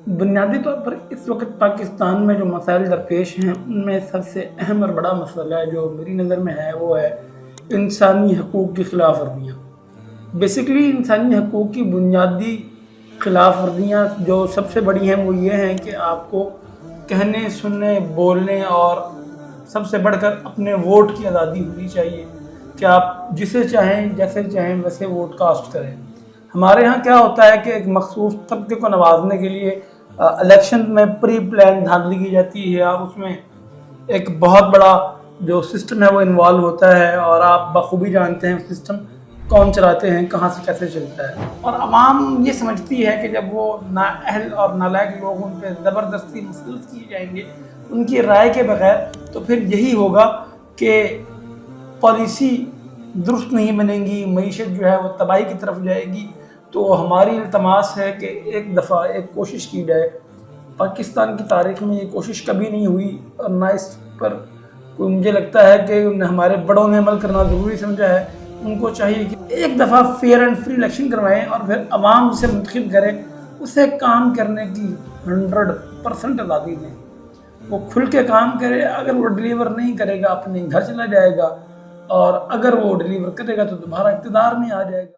بنیادی طور پر اس وقت پاکستان میں جو مسائل درپیش ہیں ان میں سب سے اہم اور بڑا مسئلہ جو میری نظر میں ہے وہ ہے انسانی حقوق کی خلاف ورزیاں۔ بیسیکلی انسانی حقوق کی بنیادی خلاف ورزیاں جو سب سے بڑی ہیں وہ یہ ہیں کہ آپ کو کہنے، سننے، بولنے اور سب سے بڑھ کر اپنے ووٹ کی آزادی ہونی چاہیے کہ آپ جسے چاہیں جیسے چاہیں ویسے ووٹ کاسٹ کریں۔ ہمارے ہاں کیا ہوتا ہے کہ ایک مخصوص طبقے کو نوازنے کے لیے الیکشن میں پری پلان دھاندلی کی جاتی ہے، اور اس میں ایک بہت بڑا جو سسٹم ہے وہ انوالو ہوتا ہے، اور آپ بخوبی جانتے ہیں سسٹم کون چلاتے ہیں، کہاں سے کیسے چلتا ہے، اور عوام یہ سمجھتی ہے کہ جب وہ نااہل اور نالائق لوگ ان پہ زبردستی مسلط کیے جائیں گے ان کی رائے کے بغیر، تو پھر یہی ہوگا کہ پالیسی درست نہیں بنے گی، معیشت جو ہے وہ تباہی کی طرف جائے گی۔ تو ہماری التماس ہے کہ ایک دفعہ ایک کوشش کی جائے۔ پاکستان کی تاریخ میں یہ کوشش کبھی نہیں ہوئی، اور نہ اس پر کوئی مجھے لگتا ہے کہ ہمارے بڑوں نے عمل کرنا ضروری سمجھا ہے۔ ان کو چاہیے کہ ایک دفعہ فیئر اینڈ فری الیکشن کروائیں، اور پھر عوام جسے منتخب کرے اسے کام کرنے کی 100% آزادی دیں۔ وہ کھل کے کام کرے، اگر وہ ڈیلیور نہیں کرے گا اپنے گھر چلا جائے گا، اور اگر وہ ڈیلیور کرے گا تو دوبارہ اقتدار میں آ جائے گا۔